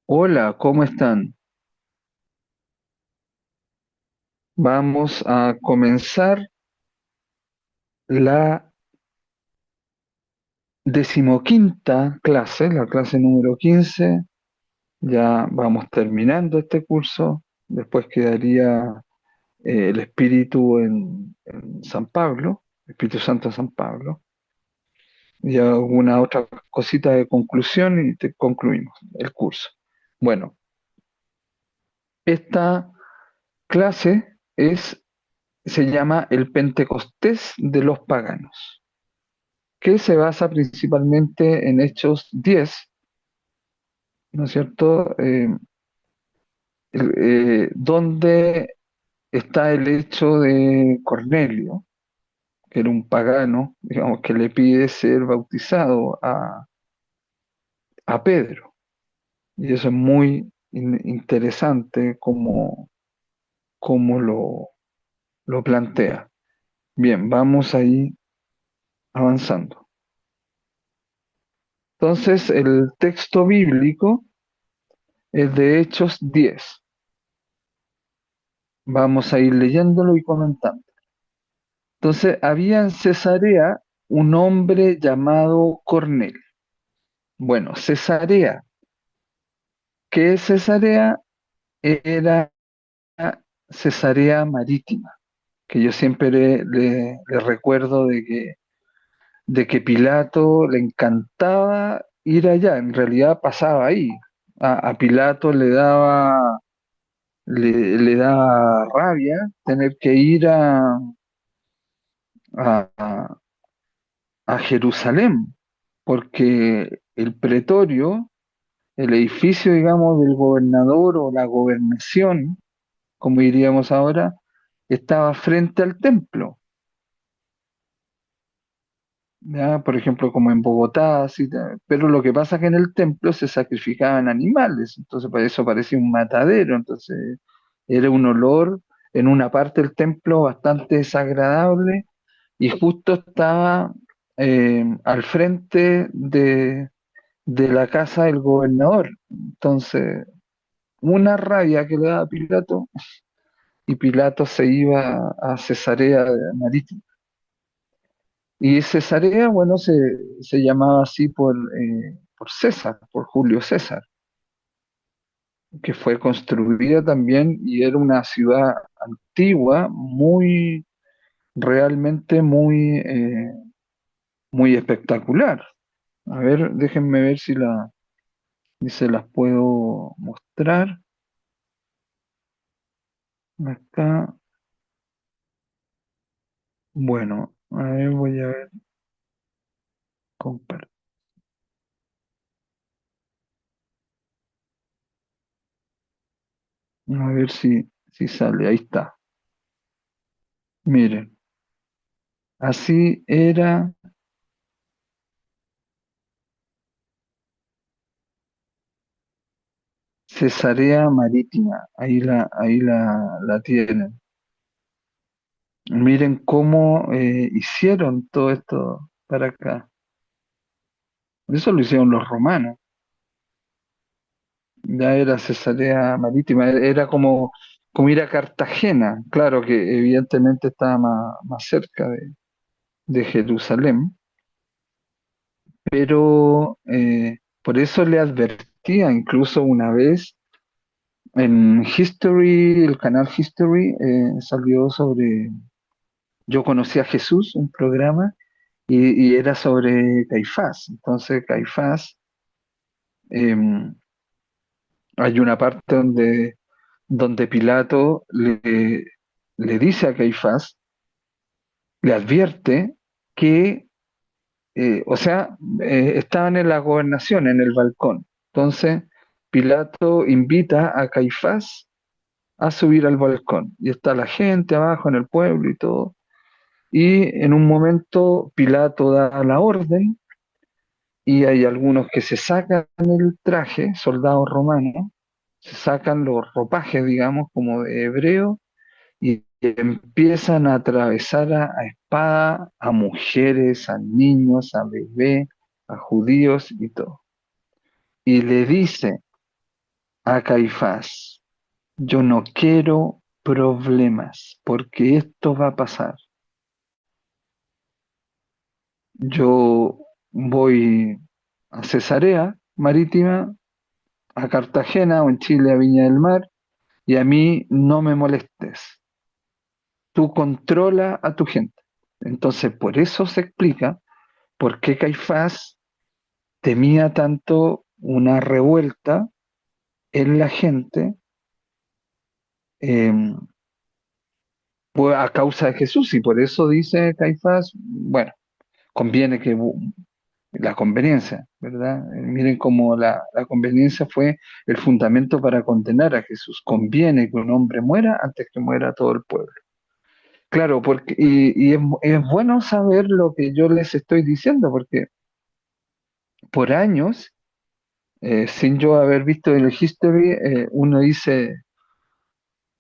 Hola, ¿cómo están? Vamos a comenzar la decimoquinta clase, la clase número 15. Ya vamos terminando este curso. Después quedaría el Espíritu en San Pablo, Espíritu Santo en San Pablo, y alguna otra cosita de conclusión y concluimos el curso. Bueno, esta clase se llama el Pentecostés de los paganos, que se basa principalmente en Hechos 10, ¿no es cierto? Donde está el hecho de Cornelio, que era un pagano, digamos, que le pide ser bautizado a Pedro. Y eso es muy interesante como lo plantea. Bien, vamos ahí avanzando. Entonces, el texto bíblico es de Hechos 10. Vamos a ir leyéndolo y comentando. Entonces, había en Cesarea un hombre llamado Cornelio. Bueno, Cesarea, ¿qué es Cesarea? Era Cesarea Marítima, que yo siempre le recuerdo de que Pilato le encantaba ir allá, en realidad pasaba ahí. A Pilato le daba rabia tener que ir a, a Jerusalén, porque el pretorio, el edificio, digamos, del gobernador o la gobernación, como diríamos ahora, estaba frente al templo. ¿Ya? Por ejemplo, como en Bogotá, así, pero lo que pasa es que en el templo se sacrificaban animales, entonces para eso parecía un matadero, entonces era un olor en una parte del templo bastante desagradable y justo estaba al frente de la casa del gobernador. Entonces, una rabia que le daba a Pilato, y Pilato se iba a Cesarea Marítima. Y Cesarea, bueno, se llamaba así por César, por Julio César, que fue construida también y era una ciudad antigua, realmente muy espectacular. A ver, déjenme ver si se las puedo mostrar. Acá, bueno, a ver, voy a ver, compartir. A ver si sale, ahí está. Miren, así era Cesarea Marítima, ahí la tienen. Miren cómo hicieron todo esto para acá. Eso lo hicieron los romanos. Ya era Cesarea Marítima, era como ir a Cartagena. Claro que evidentemente estaba más cerca de Jerusalén, pero por eso le advertía incluso una vez en History, el canal History, salió sobre Yo conocí a Jesús, un programa, y era sobre Caifás. Entonces, Caifás, eh, hay una parte donde Pilato le dice a Caifás, le advierte que, o sea, estaban en la gobernación, en el balcón. Entonces, Pilato invita a Caifás a subir al balcón. Y está la gente abajo en el pueblo y todo. Y en un momento Pilato da la orden y hay algunos que se sacan el traje, soldados romanos, se sacan los ropajes, digamos, como de hebreo, y empiezan a atravesar a espada a mujeres, a niños, a bebés, a judíos y todo. Y le dice, a Caifás: yo no quiero problemas, porque esto va a pasar. Yo voy a Cesarea Marítima, a Cartagena o en Chile a Viña del Mar, y a mí no me molestes. Tú controla a tu gente. Entonces, por eso se explica por qué Caifás temía tanto una revuelta en la gente, eh, pues, a causa de Jesús. Y por eso dice Caifás, bueno, conviene que la conveniencia, ¿verdad? Miren cómo la conveniencia fue el fundamento para condenar a Jesús. Conviene que un hombre muera antes que muera todo el pueblo. Claro, porque, es bueno saber lo que yo les estoy diciendo, porque por años, sin yo haber visto el History, uno dice,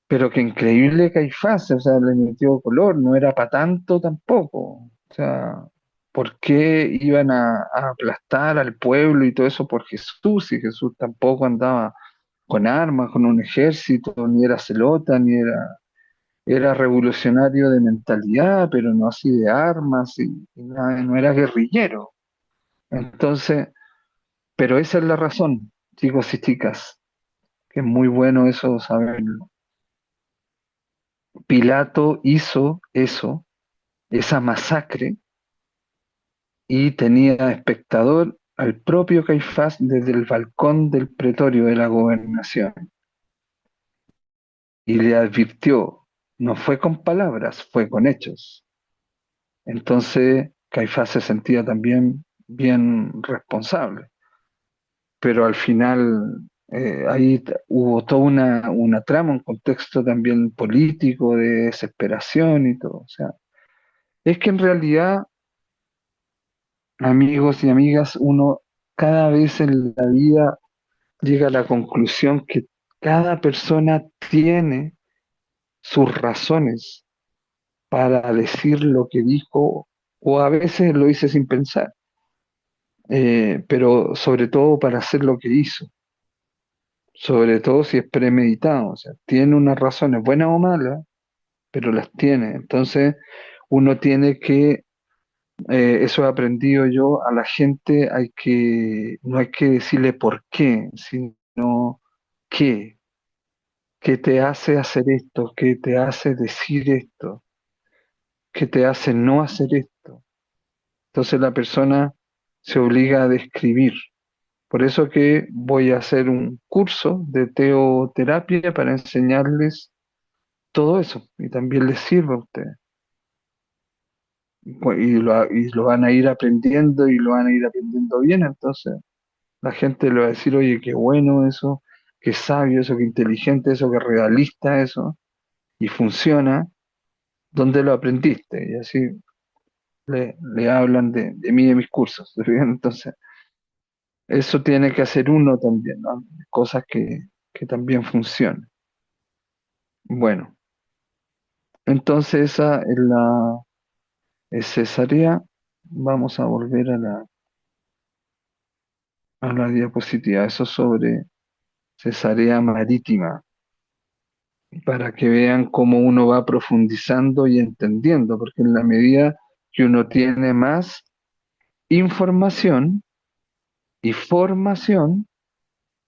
pero qué increíble Caifás, o sea, le metió color, no era para tanto tampoco. O sea, ¿por qué iban a aplastar al pueblo y todo eso por Jesús? Y Jesús tampoco andaba con armas, con un ejército, ni era celota, era revolucionario de mentalidad, pero no así de armas, y no era guerrillero. Entonces, pero esa es la razón, chicos y chicas, que es muy bueno eso saberlo. Pilato hizo eso, esa masacre, y tenía espectador al propio Caifás desde el balcón del pretorio de la gobernación, y le advirtió, no fue con palabras, fue con hechos. Entonces Caifás se sentía también bien responsable, pero al final hubo toda una trama, un contexto también político de desesperación y todo. O sea, es que en realidad, amigos y amigas, uno cada vez en la vida llega a la conclusión que cada persona tiene sus razones para decir lo que dijo, o a veces lo dice sin pensar, pero sobre todo para hacer lo que hizo, sobre todo si es premeditado, o sea, tiene unas razones, buenas o malas, pero las tiene. Entonces, uno tiene que, eso he aprendido yo, a la gente no hay que decirle por qué, sino qué. ¿Qué te hace hacer esto? ¿Qué te hace decir esto? ¿Qué te hace no hacer esto? Entonces la persona se obliga a describir. Por eso que voy a hacer un curso de teoterapia para enseñarles todo eso y también les sirve a ustedes. Y lo van a ir aprendiendo y lo van a ir aprendiendo bien. Entonces la gente le va a decir, oye, qué bueno eso, qué sabio eso, qué inteligente eso, qué realista eso, y funciona. ¿Dónde lo aprendiste? Y así le hablan de mí y de mis cursos. ¿Se fijan? Entonces, eso tiene que hacer uno también, ¿no? Cosas que también funcionan. Bueno, entonces esa es cesárea. Vamos a volver a la diapositiva. Eso sobre cesárea marítima, para que vean cómo uno va profundizando y entendiendo, porque en la medida que uno tiene más información y formación,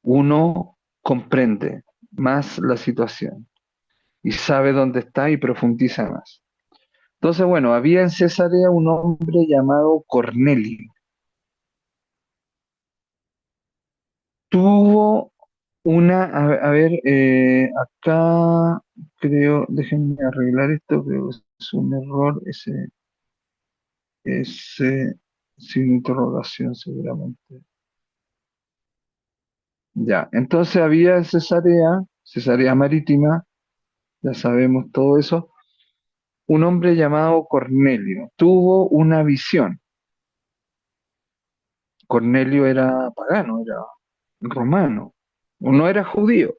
uno comprende más la situación y sabe dónde está y profundiza más. Entonces, bueno, había en Cesarea un hombre llamado Cornelio. Tuvo a ver, acá creo, déjenme arreglar esto, creo que es un error, ese sin interrogación seguramente. Ya, entonces había en Cesarea Marítima, ya sabemos todo eso, un hombre llamado Cornelio. Tuvo una visión. Cornelio era pagano, era romano, no era judío.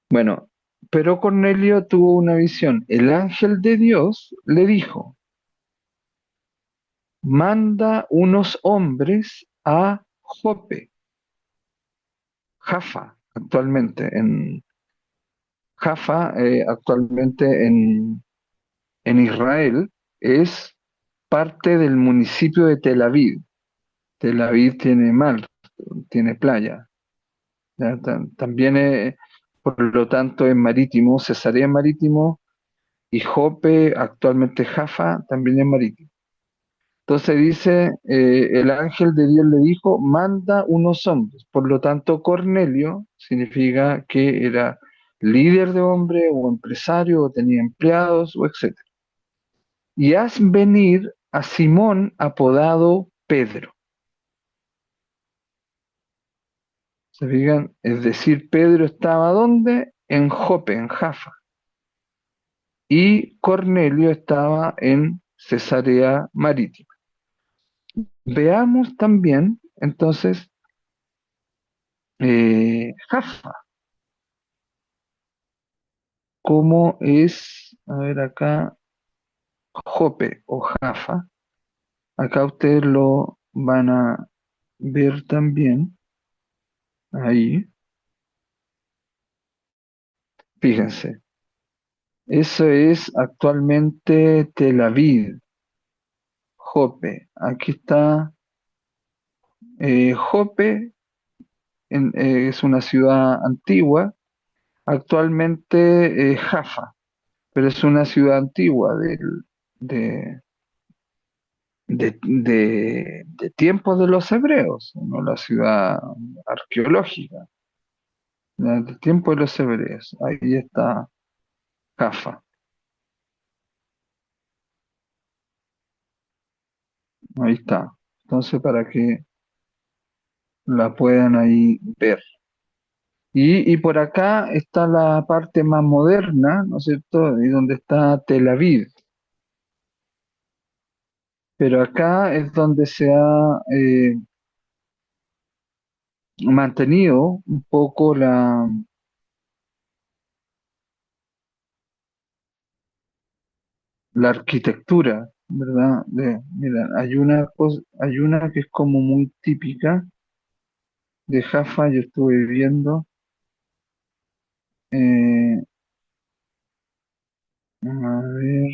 Bueno, pero Cornelio tuvo una visión. El ángel de Dios le dijo, manda unos hombres a Jope. Jaffa, actualmente en Israel, es parte del municipio de Tel Aviv. Tel Aviv tiene mar, tiene playa. ¿Ya? También, por lo tanto, es marítimo, Cesarea es marítimo, y Jope, actualmente Jaffa, también es marítimo. Entonces dice, el ángel de Dios le dijo, manda unos hombres. Por lo tanto, Cornelio significa que era líder de hombres o empresario o tenía empleados o etcétera. Y haz venir a Simón apodado Pedro. ¿Se fijan? Es decir, Pedro estaba ¿dónde? En Jope, en Jaffa. Y Cornelio estaba en Cesarea Marítima. Veamos también, entonces, Jaffa, cómo es, a ver acá, Jope o Jaffa. Acá ustedes lo van a ver también, ahí, fíjense. Eso es actualmente Tel Aviv, Jope. Aquí está Jope, es una ciudad antigua. Actualmente Jaffa, pero es una ciudad antigua de, de tiempos de los hebreos, no la ciudad arqueológica, ¿ya? De tiempo de los hebreos. Ahí está Jaffa, ahí está. Entonces, para que la puedan ahí ver. Y por acá está la parte más moderna, ¿no es cierto? Y donde está Tel Aviv. Pero acá es donde se ha mantenido un poco la arquitectura, ¿verdad? Mira, hay una que es como muy típica de Jaffa, yo estuve viendo, eh, a ver,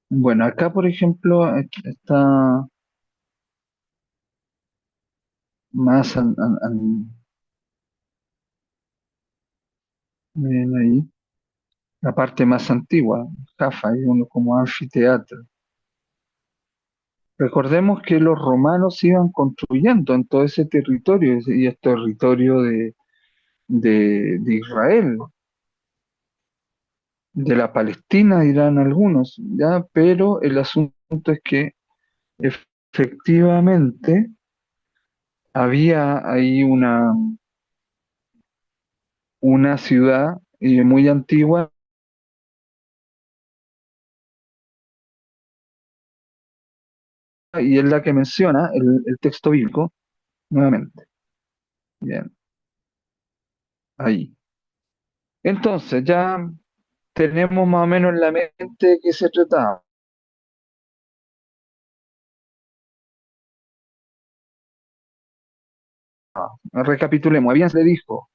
bueno, acá por ejemplo está más, miren ahí, la parte más antigua, Jaffa, hay uno como anfiteatro. Recordemos que los romanos iban construyendo en todo ese territorio, y es territorio de Israel, de la Palestina, dirán algunos, ¿ya? Pero el asunto es que efectivamente había ahí una ciudad muy antigua, y es la que menciona el texto bíblico nuevamente. Bien, ahí. Entonces, ya tenemos más o menos en la mente de qué se trataba. Recapitulemos. Habían le dijo,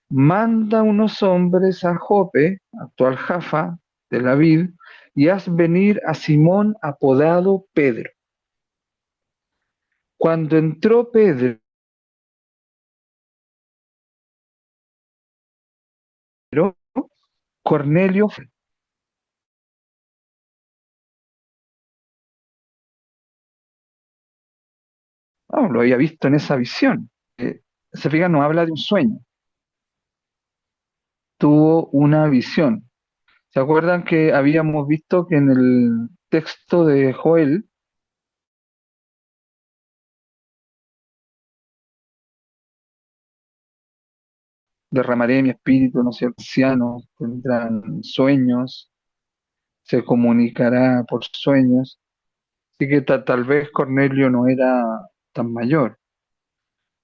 manda unos hombres a Jope, actual Jaffa, de la vid, y haz venir a Simón apodado Pedro. Cuando entró Pedro, Cornelio lo había visto en esa visión. Se fijan, no habla de un sueño, tuvo una visión. ¿Se acuerdan que habíamos visto que en el texto de Joel derramaré mi espíritu, no sé, ancianos tendrán sueños, se comunicará por sueños? Así que tal vez Cornelio no era tan mayor.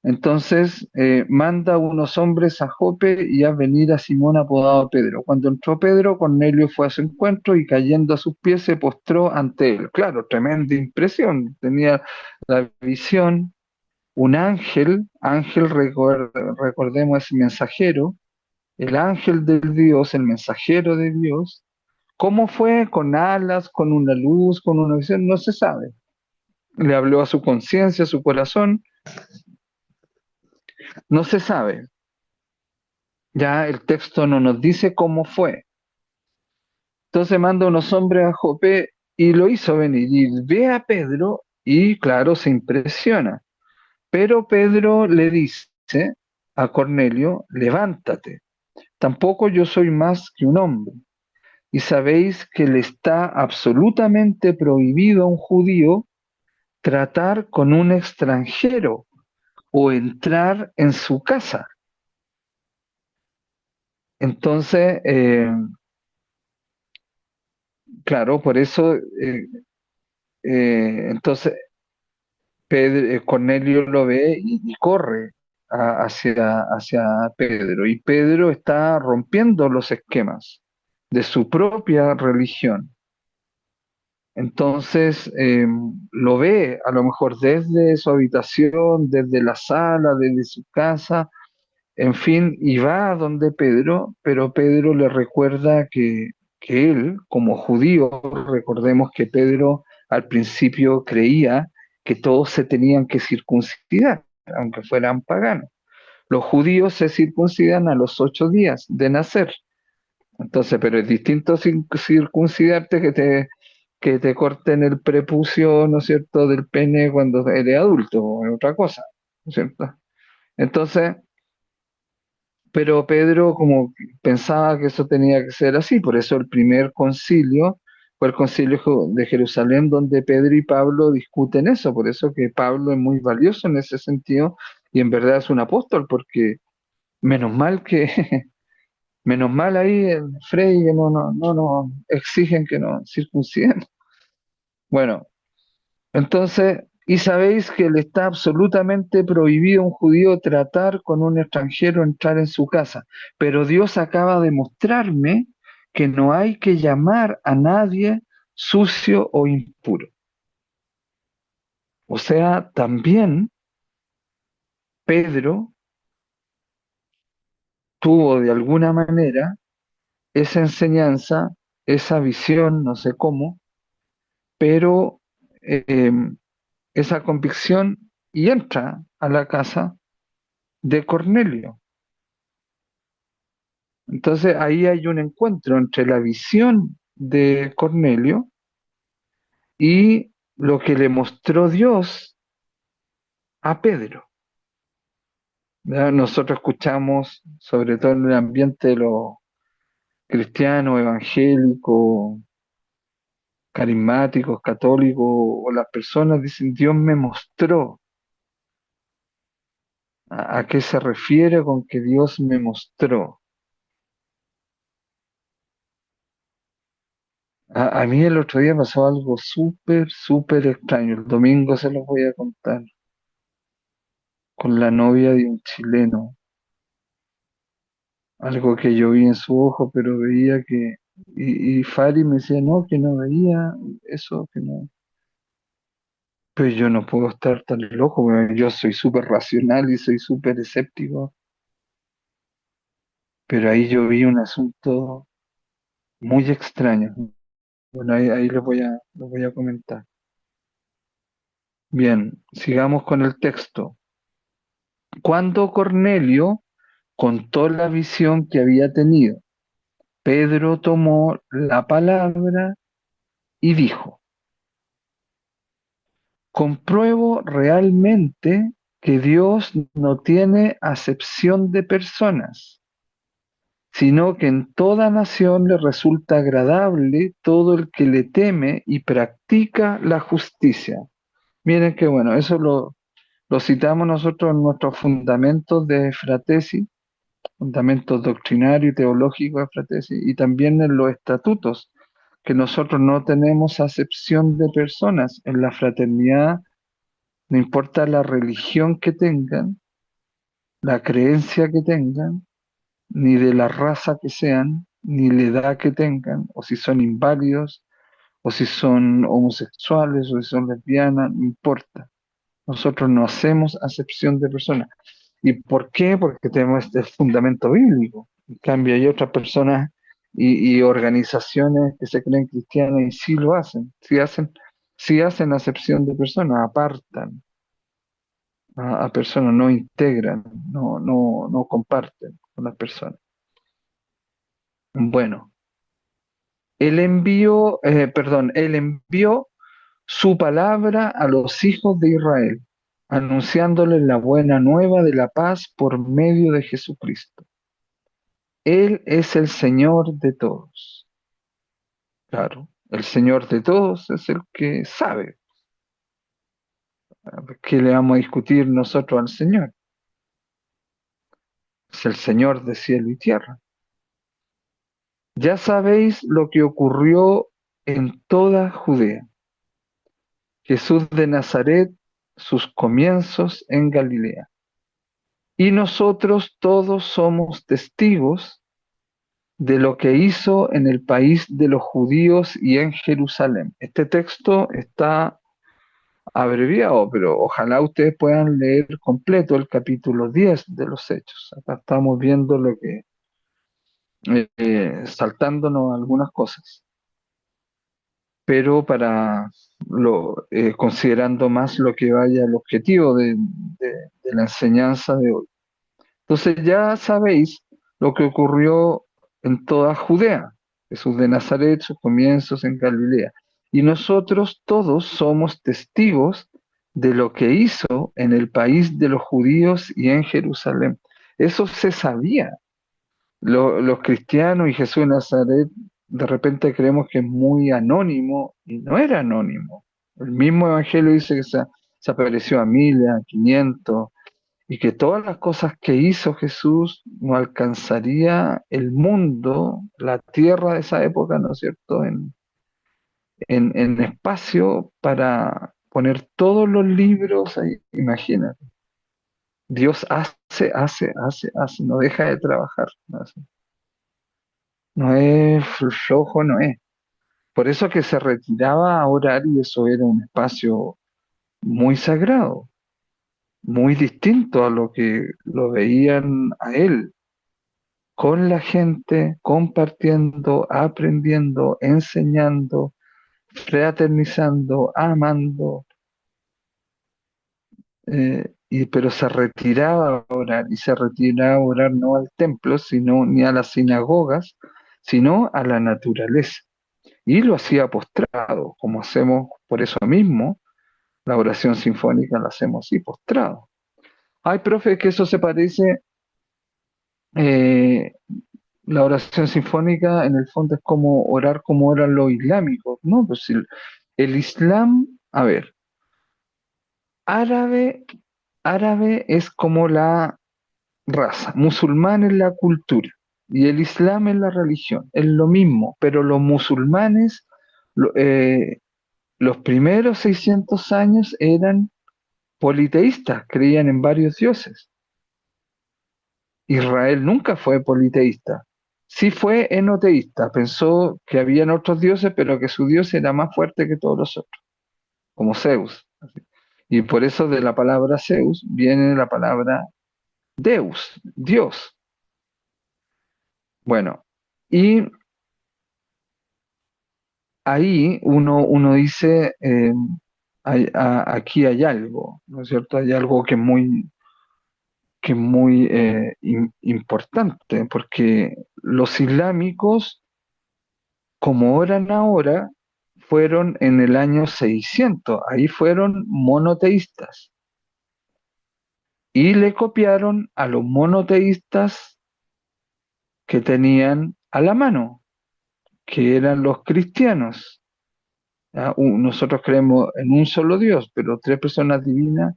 Entonces manda unos hombres a Jope y a venir a Simón apodado Pedro. Cuando entró Pedro, Cornelio fue a su encuentro y cayendo a sus pies se postró ante él. Claro, tremenda impresión. Tenía la visión, un ángel, recordemos es mensajero, el ángel de Dios, el mensajero de Dios. ¿Cómo fue? ¿Con alas, con una luz, con una visión? No se sabe. Le habló a su conciencia, a su corazón, no se sabe. Ya el texto no nos dice cómo fue. Entonces manda unos hombres a Jope y lo hizo venir. Y ve a Pedro y claro, se impresiona. Pero Pedro le dice a Cornelio, levántate. Tampoco yo soy más que un hombre. Y sabéis que le está absolutamente prohibido a un judío tratar con un extranjero o entrar en su casa. Entonces, claro, por eso, entonces Cornelio lo ve y corre hacia Pedro. Y Pedro está rompiendo los esquemas de su propia religión. Entonces lo ve a lo mejor desde su habitación, desde la sala, desde su casa, en fin, y va a donde Pedro, pero Pedro le recuerda que él, como judío, recordemos que Pedro al principio creía que todos se tenían que circuncidar, aunque fueran paganos. Los judíos se circuncidan a los 8 días de nacer. Entonces, pero es distinto circuncidarte que te corten el prepucio, ¿no es cierto?, del pene cuando eres adulto, es otra cosa, ¿no es cierto? Entonces, pero Pedro como pensaba que eso tenía que ser así, por eso el primer concilio fue el concilio de Jerusalén donde Pedro y Pablo discuten eso, por eso que Pablo es muy valioso en ese sentido y en verdad es un apóstol, porque menos mal que, menos mal ahí el Frey que no exigen que nos circunciden. Bueno, entonces, y sabéis que le está absolutamente prohibido a un judío tratar con un extranjero, entrar en su casa. Pero Dios acaba de mostrarme que no hay que llamar a nadie sucio o impuro. O sea, también Pedro tuvo de alguna manera esa enseñanza, esa visión, no sé cómo, pero eh, esa convicción y entra a la casa de Cornelio. Entonces ahí hay un encuentro entre la visión de Cornelio y lo que le mostró Dios a Pedro. ¿Ya? Nosotros escuchamos, sobre todo en el ambiente de los cristianos, evangélicos, carismáticos, católicos, o las personas dicen, Dios me mostró. ¿A qué se refiere con que Dios me mostró? A mí el otro día pasó algo súper extraño. El domingo se los voy a contar. Con la novia de un chileno. Algo que yo vi en su ojo, pero veía que... Y Fari me decía, no, que no veía eso, que no. Pues yo no puedo estar tan loco, porque yo soy súper racional y soy súper escéptico. Pero ahí yo vi un asunto muy extraño. Bueno, ahí les voy a comentar. Bien, sigamos con el texto. Cuando Cornelio contó la visión que había tenido, Pedro tomó la palabra y dijo, compruebo realmente que Dios no tiene acepción de personas, sino que en toda nación le resulta agradable todo el que le teme y practica la justicia. Miren qué bueno, eso lo citamos nosotros en nuestros fundamentos de Fratesi, fundamentos doctrinarios y teológicos de Fratesi, y también en los estatutos, que nosotros no tenemos acepción de personas en la fraternidad, no importa la religión que tengan, la creencia que tengan, ni de la raza que sean, ni la edad que tengan, o si son inválidos, o si son homosexuales, o si son lesbianas, no importa. Nosotros no hacemos acepción de personas. ¿Y por qué? Porque tenemos este fundamento bíblico. En cambio, hay otras personas y organizaciones que se creen cristianas y sí lo hacen. Sí hacen acepción de personas, apartan a personas, no integran, no comparten con las personas. Bueno, él envió su palabra a los hijos de Israel, anunciándoles la buena nueva de la paz por medio de Jesucristo. Él es el Señor de todos. Claro, el Señor de todos es el que sabe. ¿Qué le vamos a discutir nosotros al Señor? Es el Señor de cielo y tierra. Ya sabéis lo que ocurrió en toda Judea. Jesús de Nazaret, sus comienzos en Galilea. Y nosotros todos somos testigos de lo que hizo en el país de los judíos y en Jerusalén. Este texto está abreviado, pero ojalá ustedes puedan leer completo el capítulo 10 de los Hechos. Acá estamos viendo lo que, saltándonos algunas cosas, pero considerando más lo que vaya al objetivo de la enseñanza de hoy. Entonces ya sabéis lo que ocurrió en toda Judea, Jesús de Nazaret, sus comienzos en Galilea. Y nosotros todos somos testigos de lo que hizo en el país de los judíos y en Jerusalén. Eso se sabía. Los cristianos y Jesús de Nazaret de repente creemos que es muy anónimo y no era anónimo. El mismo Evangelio dice que se apareció a 1000, a 500 y que todas las cosas que hizo Jesús no alcanzaría el mundo, la tierra de esa época, ¿no es cierto?, en espacio para poner todos los libros ahí. Imagínate, Dios hace, no deja de trabajar, no es flojo, no es. Por eso que se retiraba a orar y eso era un espacio muy sagrado, muy distinto a lo que lo veían a él con la gente, compartiendo, aprendiendo, enseñando, fraternizando, amando, pero se retiraba a orar, y se retiraba a orar no al templo, sino ni a las sinagogas, sino a la naturaleza. Y lo hacía postrado, como hacemos por eso mismo, la oración sinfónica la hacemos así, postrado. Ay, profe, que eso se parece, eh, la oración sinfónica en el fondo es como orar como oran los islámicos, ¿no? Pues el Islam, a ver, árabe, árabe es como la raza, musulmán es la cultura y el Islam es la religión, es lo mismo, pero los musulmanes, lo- eh, los primeros 600 años eran politeístas, creían en varios dioses. Israel nunca fue politeísta. Sí fue enoteísta, pensó que habían otros dioses, pero que su dios era más fuerte que todos los otros, como Zeus. Y por eso de la palabra Zeus viene la palabra Deus, Dios. Bueno, y ahí uno dice, aquí hay algo, ¿no es cierto? Hay algo que es muy importante, porque los islámicos como oran ahora, fueron en el año 600, ahí fueron monoteístas y le copiaron a los monoteístas que tenían a la mano, que eran los cristianos. Nosotros creemos en un solo Dios, pero tres personas divinas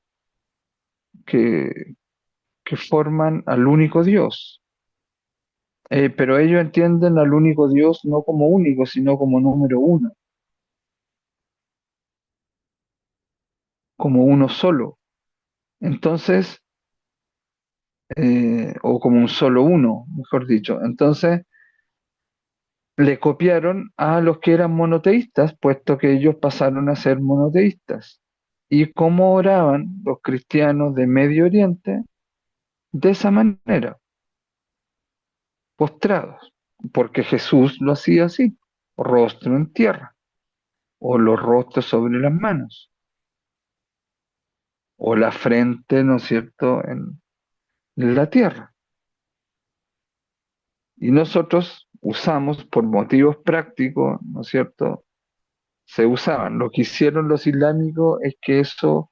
que, que forman al único Dios. Pero ellos entienden al único Dios no como único, sino como número uno, como uno solo. Entonces, o como un solo uno, mejor dicho. Entonces, le copiaron a los que eran monoteístas, puesto que ellos pasaron a ser monoteístas. ¿Y cómo oraban los cristianos de Medio Oriente? De esa manera, postrados, porque Jesús lo hacía así, rostro en tierra, o los rostros sobre las manos, o la frente, ¿no es cierto?, en la tierra. Y nosotros usamos por motivos prácticos, ¿no es cierto?, se usaban. Lo que hicieron los islámicos es que eso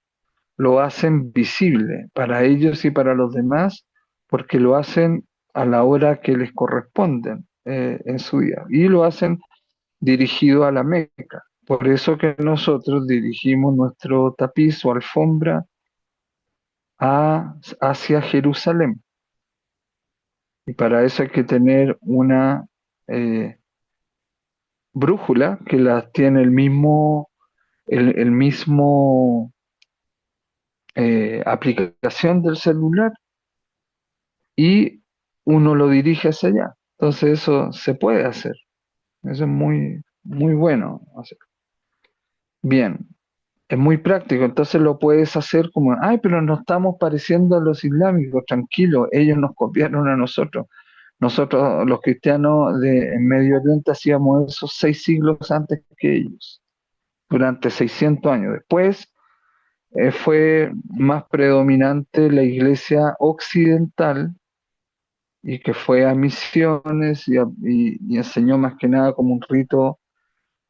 lo hacen visible para ellos y para los demás, porque lo hacen a la hora que les corresponden en su día. Y lo hacen dirigido a la Meca. Por eso que nosotros dirigimos nuestro tapiz o alfombra hacia Jerusalén. Y para eso hay que tener una eh, brújula que la tiene el mismo aplicación del celular y uno lo dirige hacia allá. Entonces eso se puede hacer. Eso es muy, muy bueno hacer. Bien, es muy práctico. Entonces lo puedes hacer como, ay, pero no estamos pareciendo a los islámicos, tranquilo, ellos nos copiaron a nosotros. Nosotros, los cristianos en Medio Oriente, hacíamos eso 6 siglos antes que ellos, durante 600 años. Después fue más predominante la iglesia occidental y que fue a misiones y enseñó más que nada como un rito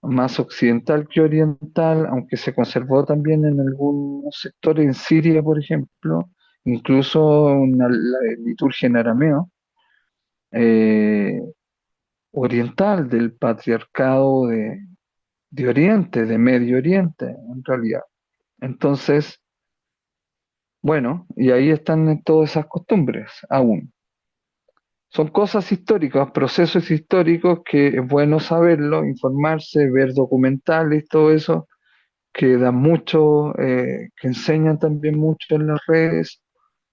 más occidental que oriental, aunque se conservó también en algunos sectores en Siria, por ejemplo, incluso la liturgia en arameo, eh, oriental del patriarcado de Oriente, de Medio Oriente, en realidad. Entonces, bueno, y ahí están todas esas costumbres aún. Son cosas históricas, procesos históricos que es bueno saberlo, informarse, ver documentales, todo eso, que dan mucho, que enseñan también mucho en las redes,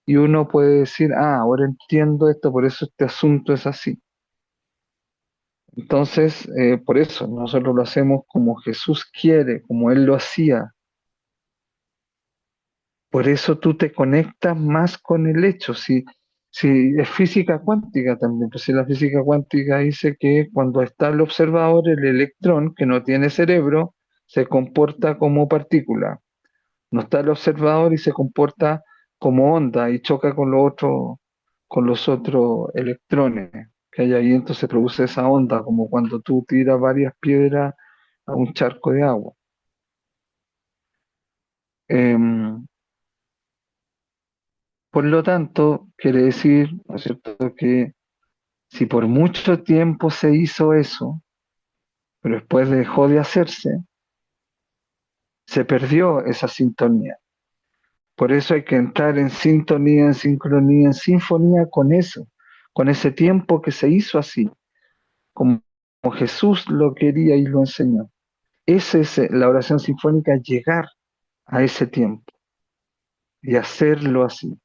y uno puede decir, ah, ahora entiendo esto, por eso este asunto es así. Entonces, por eso nosotros lo hacemos como Jesús quiere, como Él lo hacía. Por eso tú te conectas más con el hecho. Si es física cuántica también, pues si la física cuántica dice que cuando está el observador, el electrón, que no tiene cerebro, se comporta como partícula. No está el observador y se comporta como onda y choca con los otros electrones que hay ahí, entonces produce esa onda, como cuando tú tiras varias piedras a un charco de agua. Em, por lo tanto, quiere decir, ¿no es cierto?, que si por mucho tiempo se hizo eso, pero después dejó de hacerse, se perdió esa sintonía. Por eso hay que entrar en sintonía, en sincronía, en sinfonía con eso, con ese tiempo que se hizo así, como Jesús lo quería y lo enseñó. Esa es la oración sinfónica, llegar a ese tiempo y hacerlo así.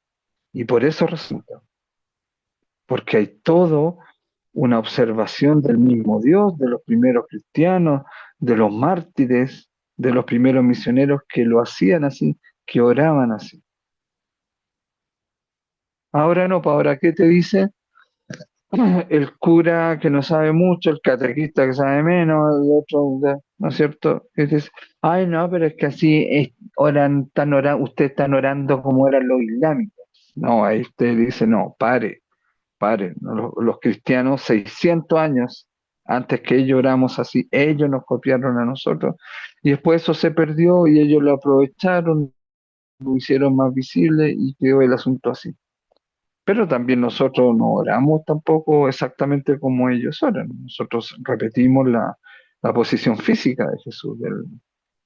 Y por eso resulta, porque hay todo una observación del mismo Dios, de los primeros cristianos, de los mártires, de los primeros misioneros que lo hacían así, que oraban así. Ahora no, ¿para ahora qué te dice? El cura que no sabe mucho, el catequista que sabe menos, el otro, ¿no es cierto? Que dice, ay no, pero es que así ustedes están orando como eran los islámicos. No, ahí usted dice, no, pare, ¿no? Los cristianos 600 años antes que ellos oramos así, ellos nos copiaron a nosotros y después eso se perdió y ellos lo aprovecharon, lo hicieron más visible y quedó el asunto así. Pero también nosotros no oramos tampoco exactamente como ellos oran. Nosotros repetimos la posición física de Jesús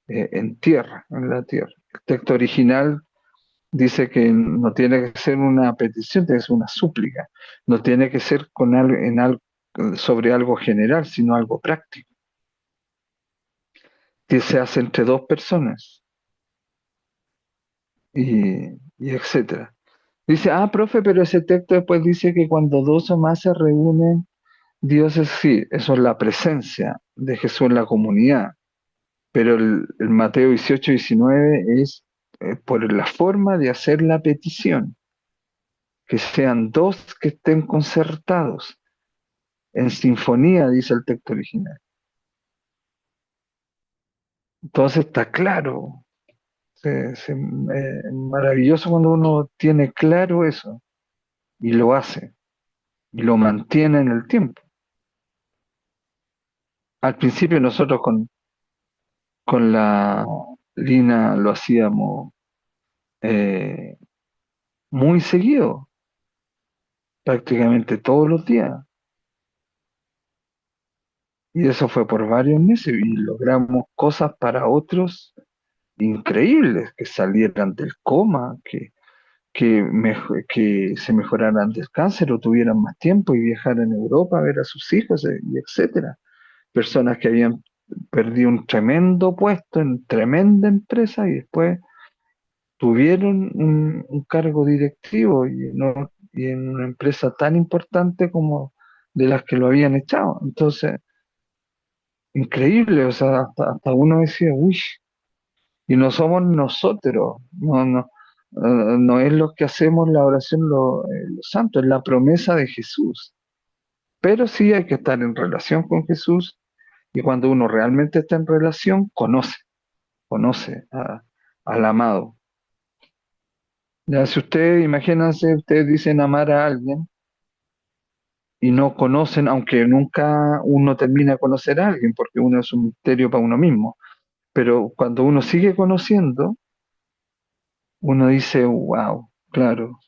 en tierra, en la tierra. El texto original dice que no tiene que ser una petición, tiene que ser una súplica. No tiene que ser sobre algo general, sino algo práctico, que se hace entre dos personas y etcétera. Dice, profe, pero ese texto después dice que cuando dos o más se reúnen, Dios es sí, eso es la presencia de Jesús en la comunidad. Pero el Mateo 18-19 es por la forma de hacer la petición, que sean dos que estén concertados, en sinfonía, dice el texto original. Entonces está claro, maravilloso cuando uno tiene claro eso y lo hace y lo mantiene en el tiempo. Al principio nosotros con la Lina lo hacíamos eh, muy seguido, prácticamente todos los días. Y eso fue por varios meses y logramos cosas para otros increíbles, que salieran del coma, que se mejoraran del cáncer o tuvieran más tiempo y viajaran a Europa a ver a sus hijos, y etcétera. Personas que habían perdido un tremendo puesto en tremenda empresa y después tuvieron un cargo directivo y en una empresa tan importante como de las que lo habían echado. Entonces, increíble, o sea, hasta uno decía, uy, y no somos nosotros, no es lo que hacemos la oración los santos, es la promesa de Jesús. Pero sí hay que estar en relación con Jesús y cuando uno realmente está en relación, conoce al amado. Ya, si ustedes, imagínense, ustedes dicen amar a alguien y no conocen, aunque nunca uno termina de conocer a alguien, porque uno es un misterio para uno mismo, pero cuando uno sigue conociendo, uno dice, wow, claro,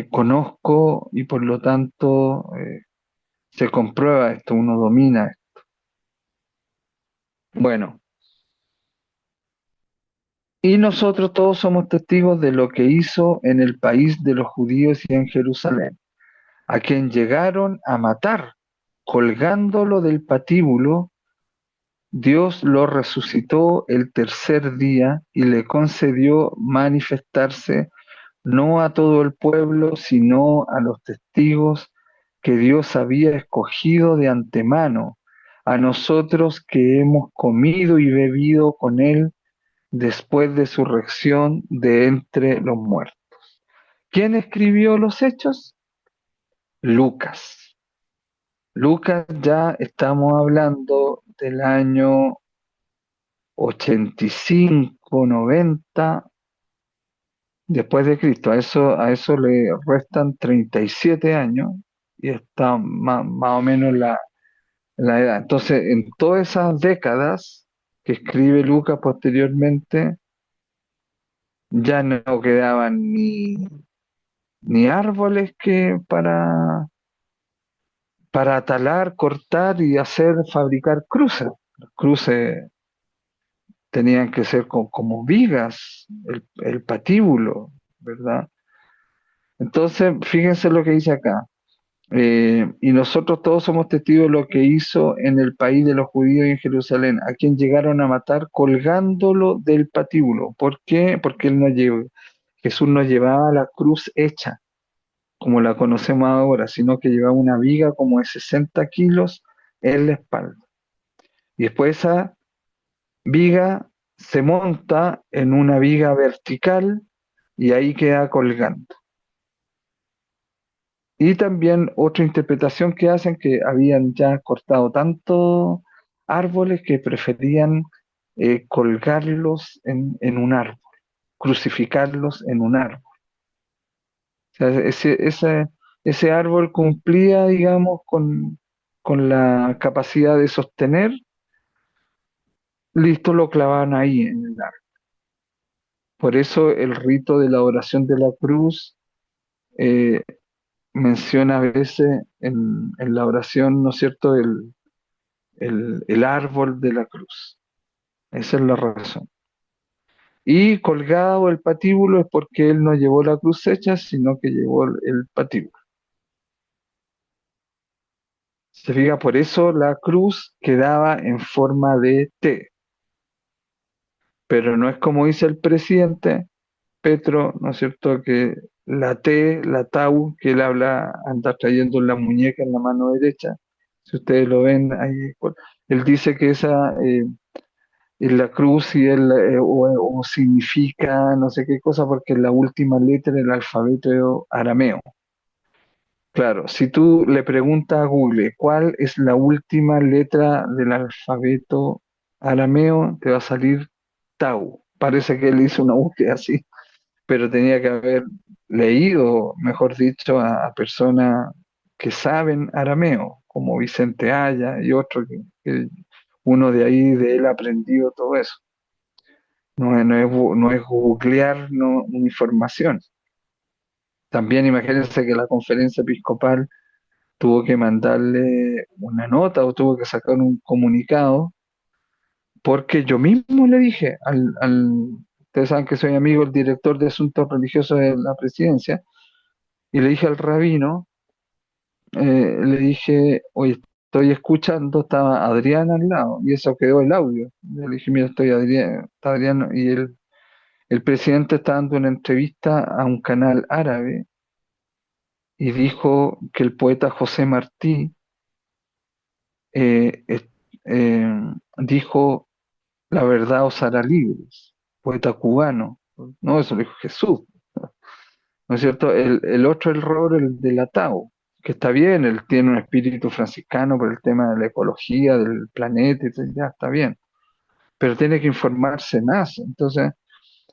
conozco y por lo tanto se comprueba esto, uno domina esto. Bueno, y nosotros todos somos testigos de lo que hizo en el país de los judíos y en Jerusalén, a quien llegaron a matar, colgándolo del patíbulo. Dios lo resucitó el tercer día y le concedió manifestarse no a todo el pueblo, sino a los testigos que Dios había escogido de antemano, a nosotros que hemos comido y bebido con Él después de su resurrección de entre los muertos. ¿Quién escribió los hechos? Lucas. Lucas, ya estamos hablando del año 85, 90 después de Cristo. A eso le restan 37 años y está más o menos la edad. Entonces, en todas esas décadas que escribe Lucas posteriormente, ya no quedaban ni árboles que para talar, cortar y hacer, fabricar cruces. Los cruces tenían que ser como vigas, el patíbulo, ¿verdad? Entonces, fíjense lo que dice acá. Y nosotros todos somos testigos de lo que hizo en el país de los judíos y en Jerusalén, a quien llegaron a matar colgándolo del patíbulo. ¿Por qué? Porque Jesús no llevaba la cruz hecha, como la conocemos ahora, sino que llevaba una viga como de 60 kilos en la espalda. Y después esa viga se monta en una viga vertical y ahí queda colgando. Y también otra interpretación que hacen que habían ya cortado tantos árboles que preferían colgarlos en un árbol, crucificarlos en un árbol. O sea, ese árbol cumplía, digamos, con la capacidad de sostener, listo, lo clavaban ahí en el árbol. Por eso el rito de la oración de la cruz eh, menciona a veces en la oración, ¿no es cierto?, el árbol de la cruz. Esa es la razón. Y colgado el patíbulo es porque él no llevó la cruz hecha, sino que llevó el patíbulo. Se fija, por eso la cruz quedaba en forma de T. Pero no es como dice el presidente, Petro, ¿no es cierto?, que la T, la Tau, que él habla, anda trayendo en la muñeca en la mano derecha, si ustedes lo ven ahí, él dice que esa es la cruz y él, o significa no sé qué cosa porque es la última letra del alfabeto arameo. Claro, si tú le preguntas a Google cuál es la última letra del alfabeto arameo, te va a salir Tau. Parece que él hizo una búsqueda así, pero tenía que haber leído, mejor dicho, a personas que saben arameo, como Vicente Haya y otro que uno de ahí de él aprendió todo eso. No es googlear una información. También imagínense que la conferencia episcopal tuvo que mandarle una nota o tuvo que sacar un comunicado, porque yo mismo le dije ustedes saben que soy amigo del director de asuntos religiosos de la presidencia, y le dije al rabino, le dije, oye, estoy escuchando, estaba Adrián al lado, y eso quedó el audio. Le dije, mira, estoy Adrián, está Adrián, y el presidente está dando una entrevista a un canal árabe y dijo que el poeta José Martí eh, es- dijo la verdad os hará libres, poeta cubano. No, eso lo dijo Jesús, ¿no es cierto? El otro error, el del atao, que está bien, él tiene un espíritu franciscano por el tema de la ecología, del planeta, y todo, ya está bien, pero tiene que informarse más. Entonces,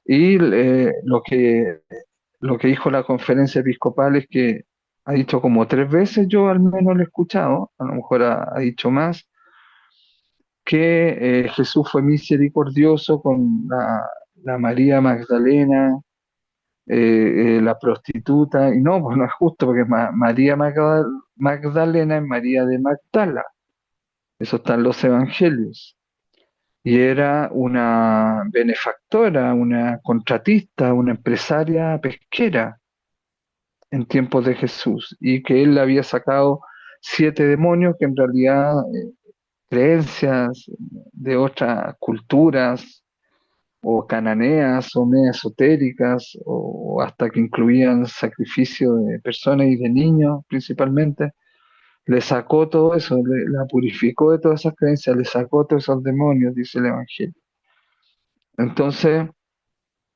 y lo que dijo la conferencia episcopal es que ha dicho como 3 veces, yo al menos lo he escuchado, a lo mejor ha dicho más, que Jesús fue misericordioso con la María Magdalena, la prostituta, y no, pues no es justo, porque María Magdalena es María de Magdala, eso está en los evangelios, y era una benefactora, una contratista, una empresaria pesquera en tiempos de Jesús, y que él le había sacado 7 demonios que en realidad creencias de otras culturas o cananeas o medio esotéricas o hasta que incluían sacrificio de personas y de niños principalmente, le sacó todo eso, la purificó de todas esas creencias, le sacó todos esos demonios, dice el Evangelio. Entonces,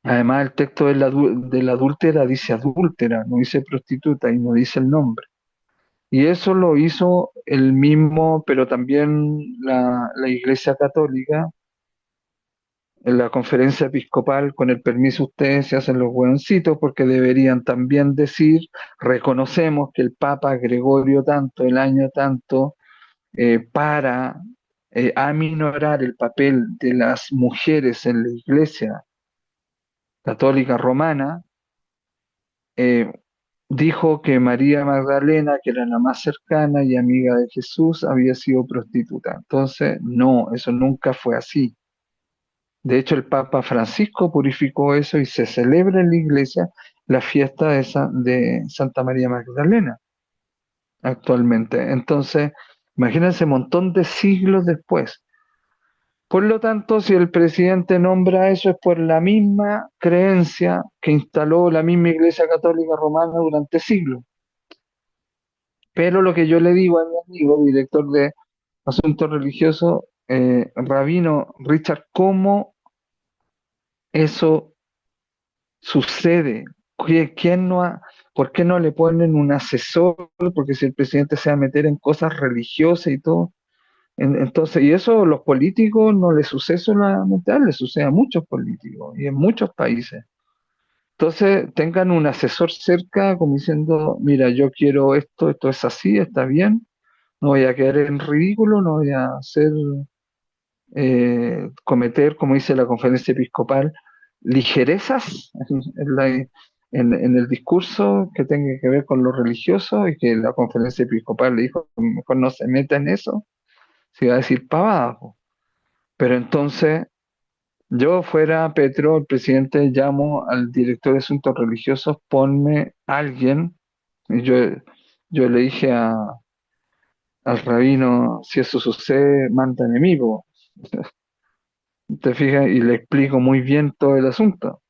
además el texto de la adúltera dice adúltera, no dice prostituta y no dice el nombre. Y eso lo hizo el mismo, pero también la Iglesia Católica, en la conferencia episcopal, con el permiso ustedes se hacen los hueoncitos porque deberían también decir, reconocemos que el Papa Gregorio tanto, el año tanto, para aminorar el papel de las mujeres en la Iglesia Católica Romana, eh, dijo que María Magdalena, que era la más cercana y amiga de Jesús, había sido prostituta. Entonces, no, eso nunca fue así. De hecho, el Papa Francisco purificó eso y se celebra en la iglesia la fiesta de Santa María Magdalena actualmente. Entonces, imagínense un montón de siglos después. Por lo tanto, si el presidente nombra eso es por la misma creencia que instaló la misma Iglesia Católica Romana durante siglos. Pero lo que yo le digo a mi amigo, director de Asuntos Religiosos, Rabino Richard, ¿cómo eso sucede? ¿Quién no ¿Por qué no le ponen un asesor? Porque si el presidente se va a meter en cosas religiosas y todo, entonces, y eso a los políticos no les sucede solamente a él, le sucede a muchos políticos y en muchos países. Entonces, tengan un asesor cerca como diciendo, mira, yo quiero esto, esto es así, está bien, no voy a quedar en ridículo, no voy a hacer cometer, como dice la conferencia episcopal, ligerezas en el discurso que tenga que ver con lo religioso y que la conferencia episcopal le dijo, mejor no se meta en eso, se iba a decir pavada. Po. Pero entonces, yo fuera Petro, el presidente, llamo al director de asuntos religiosos, ponme alguien, y yo le dije al rabino, si eso sucede, mándame a mí, po. ¿Te fijas? Y le explico muy bien todo el asunto.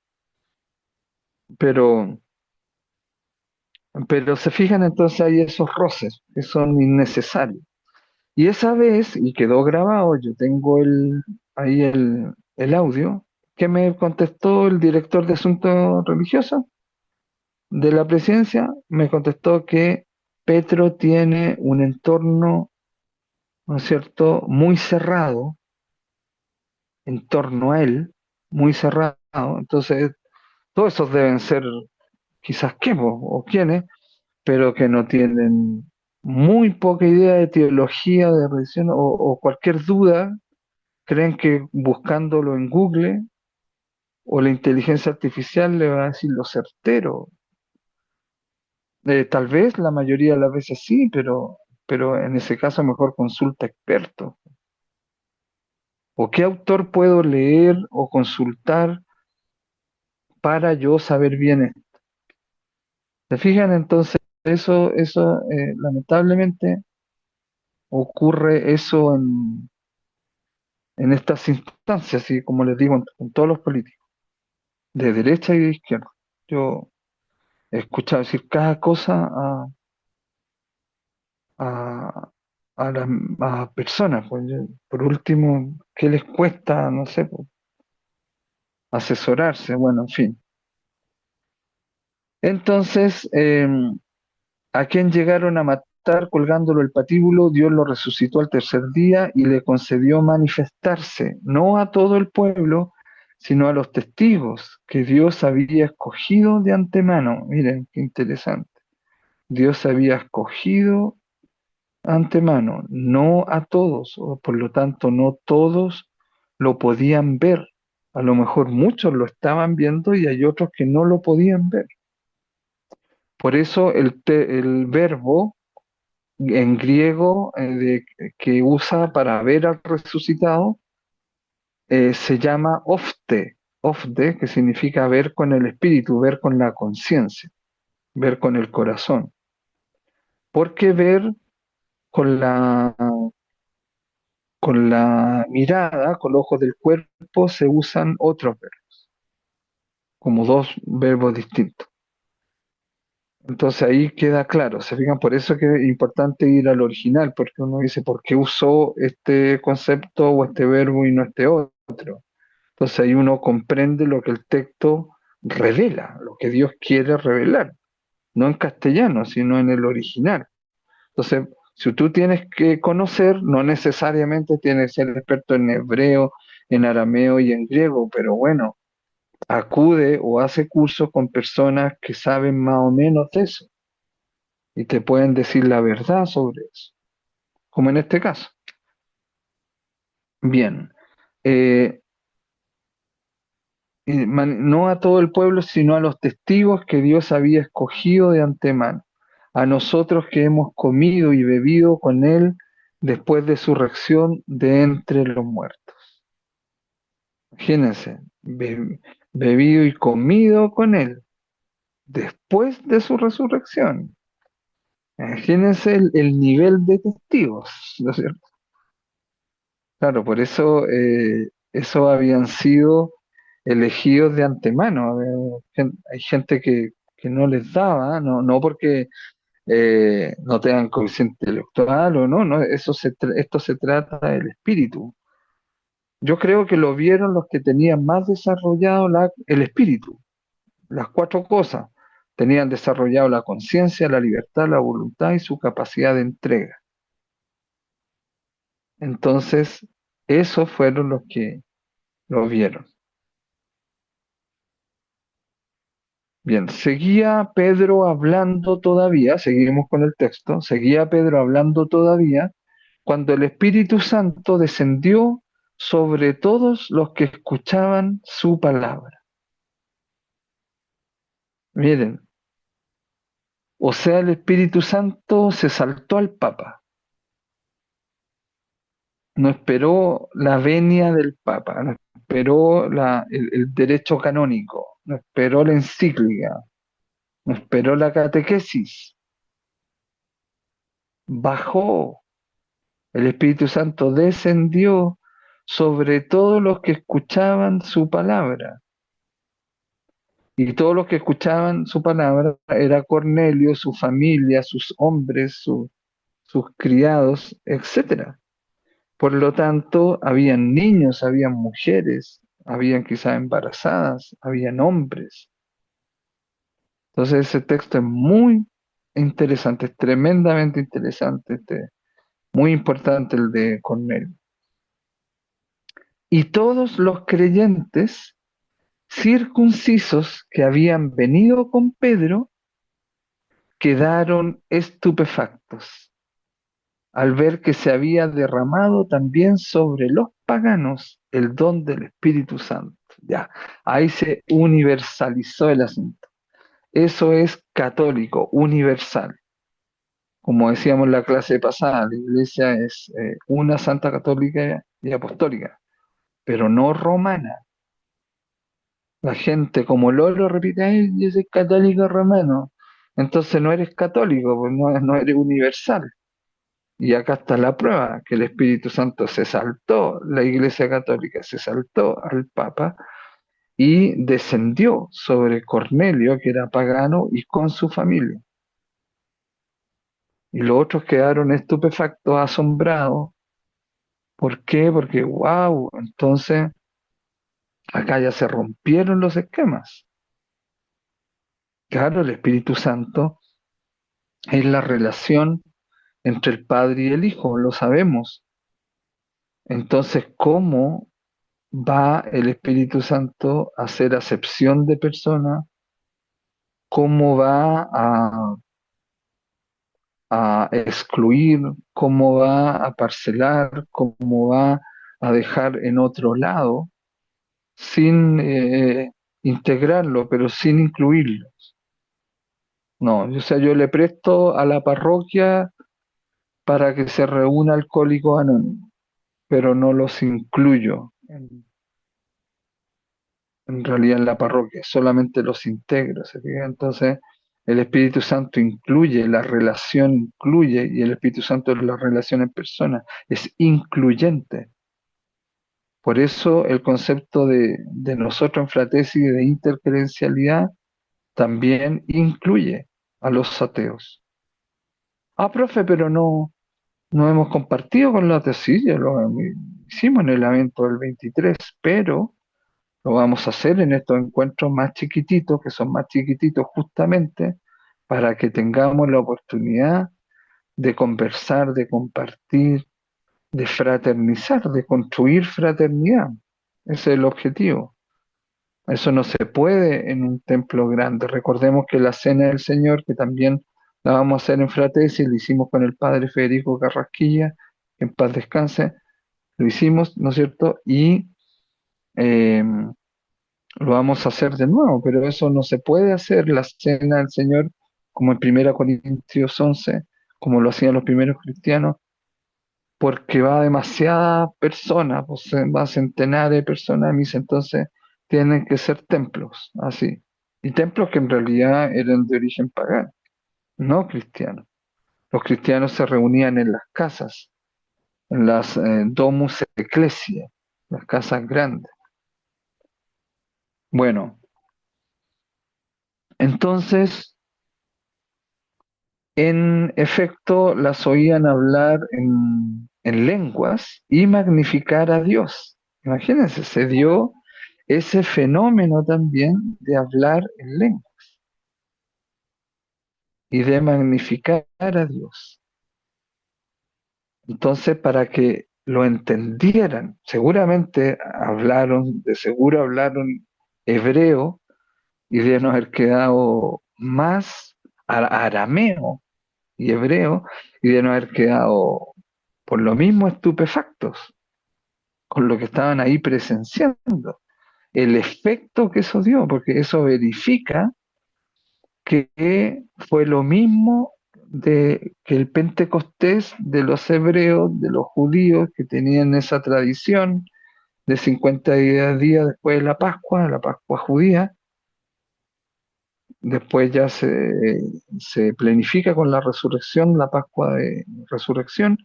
pero, pero se fijan entonces hay esos roces que son innecesarios. Y esa vez, y quedó grabado, yo tengo ahí el audio, que me contestó el director de asuntos religiosos de la presidencia, me contestó que Petro tiene un entorno, ¿no es cierto?, muy cerrado en torno a él, muy cerrado. Entonces, todos esos deben ser quizás qué, o quiénes, pero que no tienen muy poca idea de teología, de religión, o cualquier duda, creen que buscándolo en Google o la inteligencia artificial le va a decir lo certero. Tal vez la mayoría de las veces sí, pero en ese caso mejor consulta expertos. ¿O qué autor puedo leer o consultar para yo saber bien esto? ¿Se fijan? Entonces, eso lamentablemente ocurre eso en estas instancias, y como les digo, en todos los políticos, de derecha y de izquierda. Yo he escuchado decir cada cosa a, a las a personas. Pues, por último, ¿qué les cuesta, no sé, pues, asesorarse? Bueno, en fin. Entonces, a quien llegaron a matar colgándolo el patíbulo, Dios lo resucitó al tercer día y le concedió manifestarse, no a todo el pueblo, sino a los testigos que Dios había escogido de antemano. Miren, qué interesante. Dios había escogido antemano, no a todos, o por lo tanto no todos lo podían ver. A lo mejor muchos lo estaban viendo y hay otros que no lo podían ver. Por eso el verbo en griego que usa para ver al resucitado se llama ofte, que significa ver con el espíritu, ver con la conciencia, ver con el corazón. Porque ver con la mirada, con los ojos del cuerpo, se usan otros verbos, como dos verbos distintos. Entonces ahí queda claro, se fijan, por eso que es importante ir al original, porque uno dice, ¿por qué usó este concepto o este verbo y no este otro? Entonces ahí uno comprende lo que el texto revela, lo que Dios quiere revelar, no en castellano, sino en el original. Entonces, si tú tienes que conocer, no necesariamente tienes que ser experto en hebreo, en arameo y en griego, pero bueno, acude o hace cursos con personas que saben más o menos de eso y te pueden decir la verdad sobre eso, como en este caso. Bien, eh, no a todo el pueblo, sino a los testigos que Dios había escogido de antemano, a nosotros que hemos comido y bebido con Él después de su resurrección de entre los muertos. Imagínense, bebido y comido con Él después de su resurrección. Imagínense el nivel de testigos, ¿no es cierto? Claro, por eso esos habían sido elegidos de antemano. Hay gente que no les daba, no porque no tengan coeficiente intelectual o no, no, esto se trata del espíritu. Yo creo que lo vieron los que tenían más desarrollado el espíritu, las cuatro cosas. Tenían desarrollado la conciencia, la libertad, la voluntad y su capacidad de entrega. Entonces, esos fueron los que lo vieron. Bien, seguía Pedro hablando todavía, seguimos con el texto, seguía Pedro hablando todavía cuando el Espíritu Santo descendió sobre todos los que escuchaban su palabra. Miren, o sea, el Espíritu Santo se saltó al Papa, no esperó la venia del Papa, no esperó el derecho canónico, no esperó la encíclica, no esperó la catequesis, bajó. El Espíritu Santo descendió sobre todos los que escuchaban su palabra. Y todos los que escuchaban su palabra era Cornelio, su familia, sus hombres, sus criados, etcétera. Por lo tanto, habían niños, habían mujeres, habían quizás embarazadas, habían hombres. Entonces ese texto es muy interesante, es tremendamente interesante, muy importante el de Cornelio. Y todos los creyentes circuncisos que habían venido con Pedro quedaron estupefactos al ver que se había derramado también sobre los paganos el don del Espíritu Santo. Ya, ahí se universalizó el asunto. Eso es católico, universal. Como decíamos en la clase pasada, la iglesia es una santa católica y apostólica, pero no romana. La gente como Lolo repite, ay, yo soy católico romano. Entonces no eres católico, pues no eres universal. Y acá está la prueba, que el Espíritu Santo se saltó, la Iglesia Católica se saltó al Papa y descendió sobre Cornelio, que era pagano, y con su familia. Y los otros quedaron estupefactos, asombrados. ¿Por qué? Porque, wow, entonces acá ya se rompieron los esquemas. Claro, el Espíritu Santo es la relación entre el Padre y el Hijo, lo sabemos. Entonces, ¿cómo va el Espíritu Santo a hacer acepción de personas? ¿Cómo va a excluir? ¿Cómo va a parcelar? ¿Cómo va a dejar en otro lado sin integrarlo, pero sin incluirlo? No, o sea, yo le presto a la parroquia para que se reúna Alcohólicos Anónimos, pero no los incluyo en realidad en la parroquia, solamente los integro, ¿se fija? Entonces, el Espíritu Santo incluye, la relación incluye, y el Espíritu Santo es la relación en persona, es incluyente. Por eso el concepto de nosotros en Fratesi de intercredencialidad también incluye a los ateos. Ah, profe, pero no hemos compartido con los ateos, sí, ya lo hicimos en el evento del 23, pero lo vamos a hacer en estos encuentros más chiquititos, que son más chiquititos justamente para que tengamos la oportunidad de conversar, de compartir, de fraternizar, de construir fraternidad. Ese es el objetivo. Eso no se puede en un templo grande. Recordemos que la Cena del Señor, que también la vamos a hacer en Fratesi, lo hicimos con el padre Federico Carrasquilla, que en paz descanse, lo hicimos, ¿no es cierto? Y eh, lo vamos a hacer de nuevo, pero eso no se puede hacer, la cena del Señor, como en 1 Corintios 11, como lo hacían los primeros cristianos, porque va demasiada persona, pues va centenares de personas a misa, entonces tienen que ser templos, así. Y templos que en realidad eran de origen pagano, no cristianos. Los cristianos se reunían en las casas, en las domus ecclesiae, las casas grandes. Bueno, entonces en efecto, las oían hablar en lenguas y magnificar a Dios. Imagínense, se dio ese fenómeno también de hablar en lenguas y de magnificar a Dios. Entonces, para que lo entendieran, seguramente hablaron, de seguro hablaron hebreo y de no haber quedado más arameo y hebreo y de no haber quedado por lo mismo estupefactos con lo que estaban ahí presenciando, el efecto que eso dio, porque eso verifica que fue lo mismo de que el Pentecostés de los hebreos, de los judíos que tenían esa tradición de 50 días después de la Pascua judía, después ya se planifica con la resurrección, la Pascua de resurrección,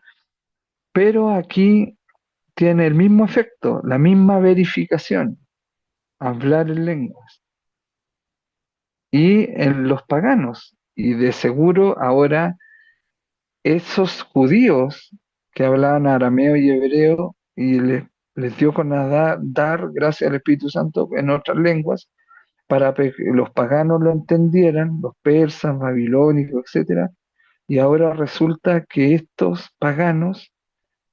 pero aquí tiene el mismo efecto, la misma verificación, hablar en lenguas. y en los paganos. Y de seguro ahora esos judíos que hablaban arameo y hebreo y les dio con dar gracias al Espíritu Santo en otras lenguas para que los paganos lo entendieran, los persas, babilónicos, etcétera, y ahora resulta que estos paganos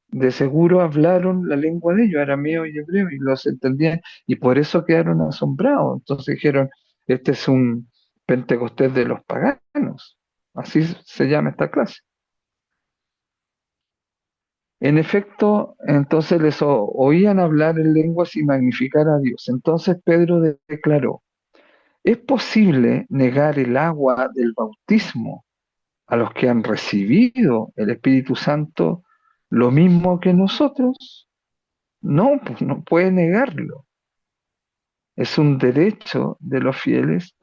de seguro hablaron la lengua de ellos, arameo y hebreo, y los entendían, y por eso quedaron asombrados. Entonces dijeron, este es un Pentecostés de los paganos, así se llama esta clase. En efecto, entonces les oían hablar en lenguas y magnificar a Dios. Entonces Pedro declaró, ¿es posible negar el agua del bautismo a los que han recibido el Espíritu Santo lo mismo que nosotros? No, pues no puede negarlo. Es un derecho de los fieles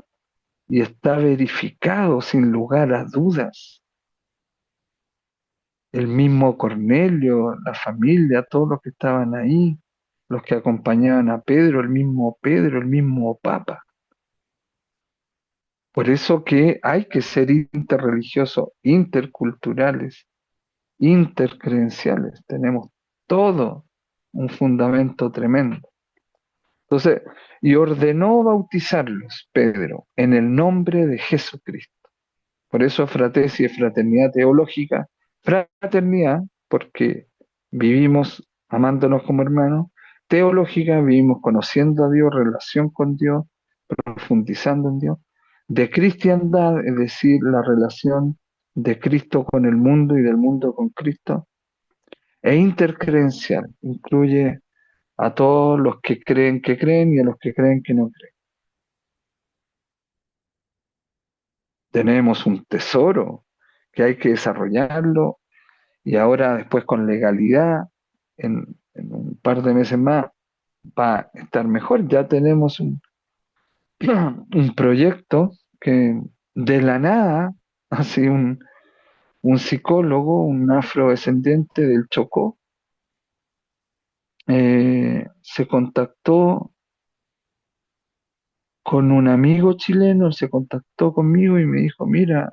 y está verificado sin lugar a dudas. El mismo Cornelio, la familia, todos los que estaban ahí, los que acompañaban a Pedro, el mismo Papa. Por eso que hay que ser interreligiosos, interculturales, intercredenciales. Tenemos todo un fundamento tremendo. Entonces, y ordenó bautizarlos, Pedro, en el nombre de Jesucristo. Por eso fratesi es fraternidad teológica, fraternidad porque vivimos amándonos como hermanos, teológica vivimos conociendo a Dios, relación con Dios, profundizando en Dios, de cristiandad, es decir, la relación de Cristo con el mundo y del mundo con Cristo, e intercredencial, incluye a todos los que creen y a los que creen que no creen. Tenemos un tesoro que hay que desarrollarlo y ahora después con legalidad, en un par de meses más, va a estar mejor. Ya tenemos un proyecto que de la nada, así un psicólogo, un afrodescendiente del Chocó, se contactó con un amigo chileno, se contactó conmigo y me dijo, mira,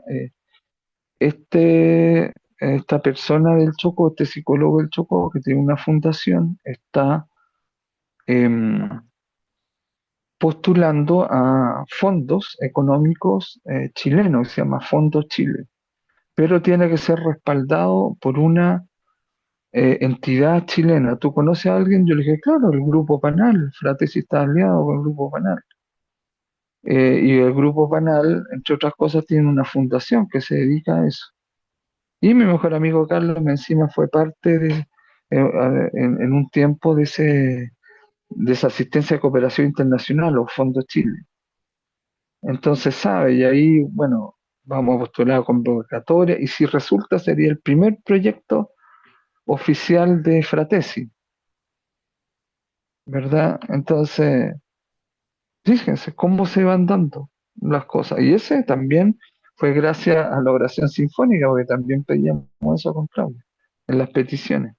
esta persona del Chocó, este psicólogo del Chocó, que tiene una fundación, está em, postulando a fondos económicos chilenos, se llama Fondo Chile, pero tiene que ser respaldado por una entidad chilena. ¿Tú conoces a alguien? Yo le dije, claro, el Grupo Panal, Fratesi está aliado con el Grupo Panal. Y el Grupo Panal, entre otras cosas, tiene una fundación que se dedica a eso. Y mi mejor amigo Carlos encima fue parte en un tiempo de esa asistencia de cooperación internacional o Fondo Chile. Entonces sabe, y ahí, bueno, vamos a postular a convocatoria y si resulta sería el primer proyecto oficial de Fratesi, ¿verdad? Entonces, fíjense cómo se van dando las cosas. Y ese también fue gracias a la oración sinfónica, porque también pedíamos eso con Claudia en las peticiones.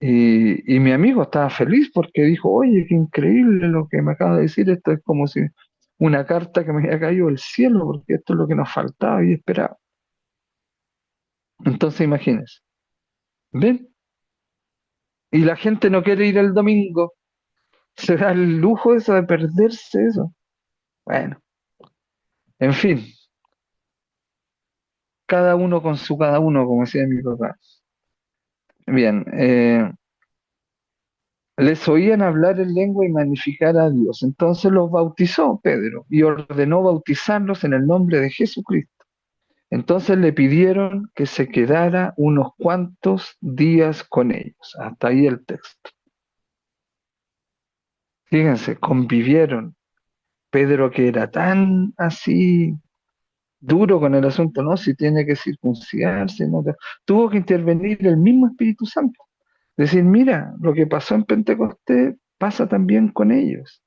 Y mi amigo estaba feliz porque dijo, oye, qué increíble lo que me acaba de decir, esto es como si una carta que me había caído del cielo, porque esto es lo que nos faltaba y esperaba. Entonces imagínense, ¿ven? Y la gente no quiere ir el domingo, se da el lujo eso de perderse eso. Bueno, en fin, cada uno con su cada uno, como decía mi papá. Bien, les oían hablar en lengua y magnificar a Dios. Entonces los bautizó Pedro y ordenó bautizarlos en el nombre de Jesucristo. Entonces le pidieron que se quedara unos cuantos días con ellos. Hasta ahí el texto. Fíjense, convivieron. Pedro que era tan así duro con el asunto, ¿no? Si tiene que circuncidarse, ¿no? Tuvo que intervenir el mismo Espíritu Santo. Decir, mira, lo que pasó en Pentecostés pasa también con ellos.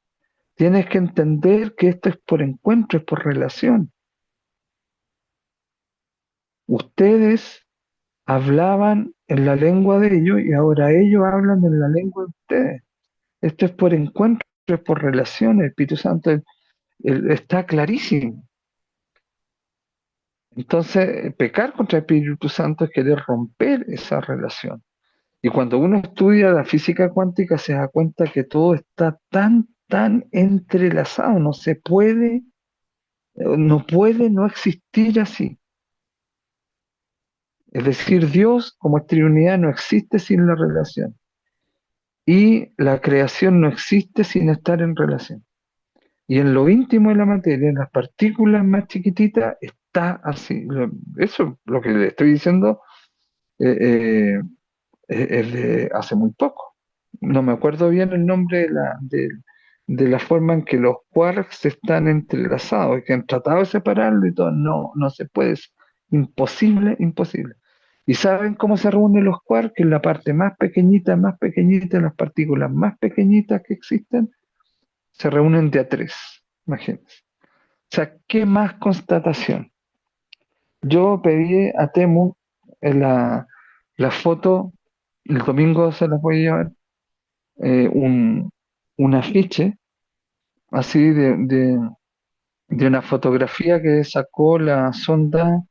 Tienes que entender que esto es por encuentro, es por relación. Ustedes hablaban en la lengua de ellos y ahora ellos hablan en la lengua de ustedes. Esto es por encuentro, es por relación. El Espíritu Santo Está clarísimo. Entonces, pecar contra el Espíritu Santo es querer romper esa relación. Y cuando uno estudia la física cuántica se da cuenta que todo está tan entrelazado, no puede no existir así. Es decir, Dios como Trinidad no existe sin la relación. Y la creación no existe sin estar en relación. Y en lo íntimo de la materia, en las partículas más chiquititas, está así. Eso, lo que le estoy diciendo, eh, eh, es de hace muy poco. No me acuerdo bien el nombre de la forma en que los quarks están entrelazados, y que han tratado de separarlo y todo. No, no se puede. Es imposible, imposible. ¿Y saben cómo se reúnen los quarks? En la parte más pequeñita, las partículas más pequeñitas que existen, se reúnen de a tres. Imagínense. O sea, ¿qué más constatación? Yo pedí a Temu la foto, el domingo se las voy a llevar, un, un afiche así de una fotografía que sacó la sonda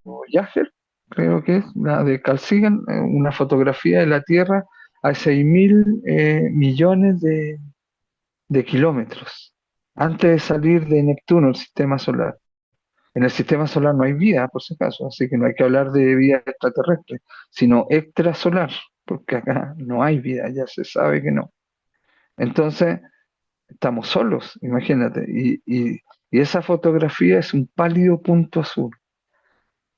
Voyager, creo que es, la de Carl Sagan, una fotografía de la Tierra a 6.000 millones de kilómetros, antes de salir de Neptuno, el sistema solar. En el sistema solar no hay vida, por si acaso, así que no hay que hablar de vida extraterrestre, sino extrasolar, porque acá no hay vida, ya se sabe que no. Entonces, estamos solos, imagínate, y esa fotografía es un pálido punto azul.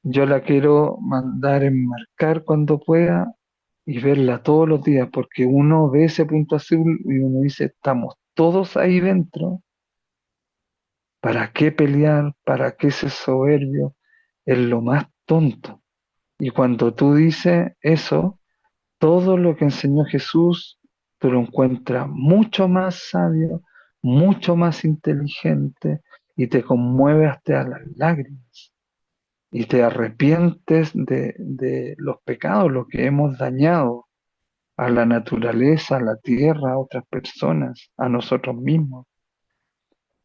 Yo la quiero mandar enmarcar cuando pueda y verla todos los días, porque uno ve ese punto azul y uno dice, estamos todos ahí dentro, ¿para qué pelear? ¿Para qué ser soberbio? Es lo más tonto. Y cuando tú dices eso, todo lo que enseñó Jesús, tú lo encuentras mucho más sabio, mucho más inteligente y te conmueve hasta las lágrimas. Y te arrepientes de los pecados, lo que hemos dañado a la naturaleza, a la tierra, a otras personas, a nosotros mismos.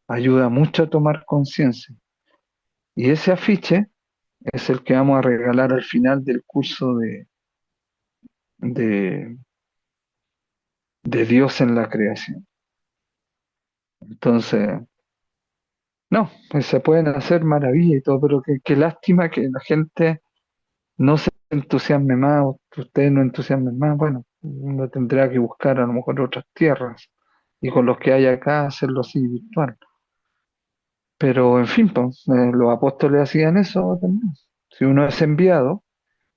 Ayuda mucho a tomar conciencia. Y ese afiche es el que vamos a regalar al final del curso de, de Dios en la creación. Entonces, no, pues se pueden hacer maravillas y todo, pero qué lástima que la gente no se entusiasme más, o que ustedes no entusiasmen más. Bueno, uno tendrá que buscar a lo mejor otras tierras y con los que hay acá hacerlo así virtual. Pero en fin, pues, los apóstoles hacían eso también. Si uno es enviado,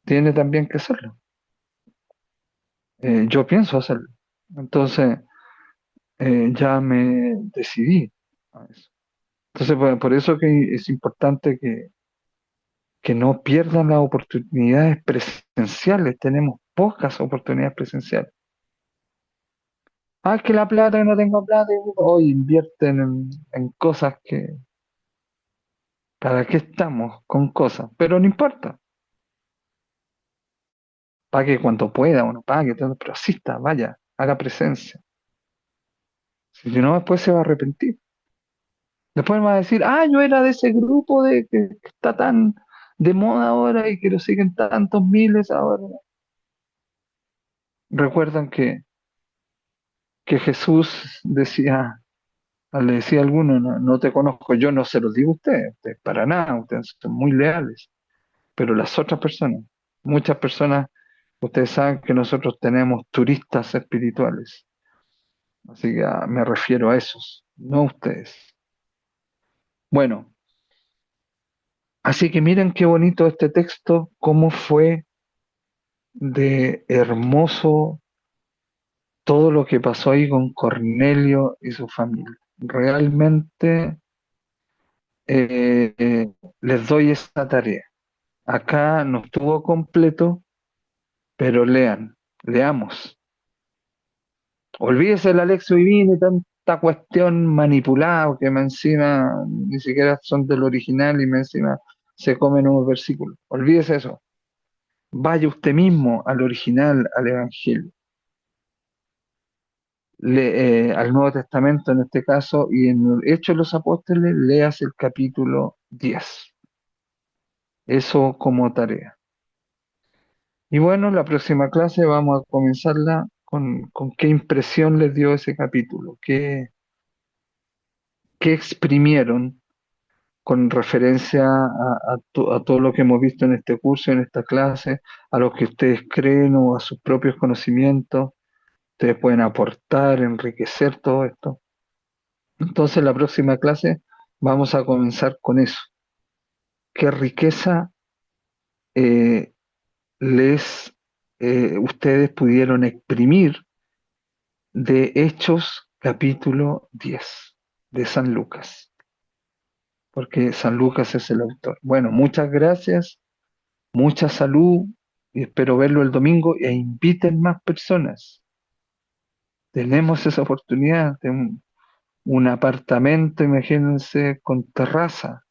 tiene también que hacerlo. Yo pienso hacerlo. Entonces, ya me decidí a eso. Entonces, por eso que es importante que no pierdan las oportunidades presenciales. Tenemos pocas oportunidades presenciales. Ah, es que la plata, que no tengo plata, y hoy invierten en cosas que, ¿para qué estamos con cosas? Pero no importa, pague cuanto pueda, uno pague, todo, pero asista, vaya, haga presencia. Si no, después se va a arrepentir. Después me va a decir, ah, yo era de ese grupo que está tan de moda ahora y que lo siguen tantos miles ahora. Recuerdan que Jesús decía, le decía a alguno, no, no te conozco, yo no se los digo a ustedes para nada, ustedes son muy leales, pero las otras personas, muchas personas, ustedes saben que nosotros tenemos turistas espirituales, así que me refiero a esos, no a ustedes. Bueno, así que miren qué bonito este texto, cómo fue de hermoso todo lo que pasó ahí con Cornelio y su familia. Realmente les doy esa tarea. Acá no estuvo completo, pero leamos. Olvídese el Alexio Divina y tanta cuestión manipulada que me encima ni siquiera son del original y me encima se comen unos versículos. Olvídese eso. Vaya usted mismo al original, al Evangelio. al Nuevo Testamento en este caso, y en Hechos de los Apóstoles leas el capítulo 10. Eso como tarea. Y bueno, la próxima clase vamos a comenzarla con qué impresión les dio ese capítulo, qué exprimieron con referencia a todo lo que hemos visto en este curso, en esta clase, a lo que ustedes creen o a sus propios conocimientos. Ustedes pueden aportar, enriquecer todo esto. Entonces, la próxima clase vamos a comenzar con eso. ¿Qué riqueza eh, les ustedes pudieron exprimir de Hechos capítulo 10 de San Lucas? Porque San Lucas es el autor. Bueno, muchas gracias, mucha salud y espero verlo el domingo e inviten más personas. Tenemos esa oportunidad de un apartamento, imagínense, con terraza.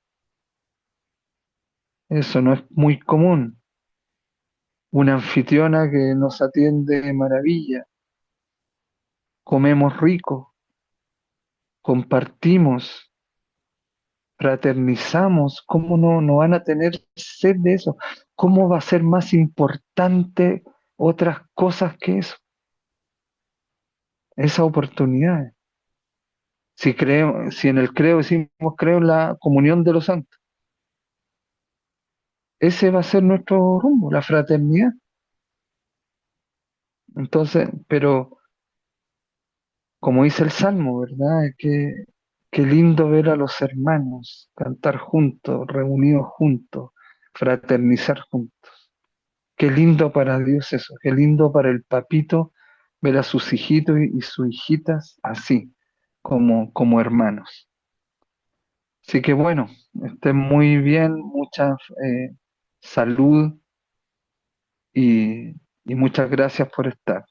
Eso no es muy común. Una anfitriona que nos atiende de maravilla. Comemos rico, compartimos, fraternizamos. ¿Cómo no van a tener sed de eso? ¿Cómo va a ser más importante otras cosas que eso? Esa oportunidad. Si creemos, si en el creo decimos creo en la comunión de los santos, ese va a ser nuestro rumbo, la fraternidad. Entonces, pero como dice el Salmo, ¿verdad? Qué lindo ver a los hermanos cantar juntos, reunidos juntos, fraternizar juntos. Qué lindo para Dios eso, qué lindo para el papito ver a sus hijitos y sus hijitas así, como hermanos. Así que bueno, estén muy bien, mucha salud y, y muchas gracias por estar.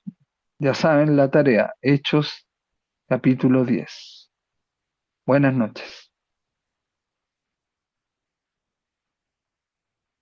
Ya saben la tarea, Hechos capítulo 10. Buenas noches.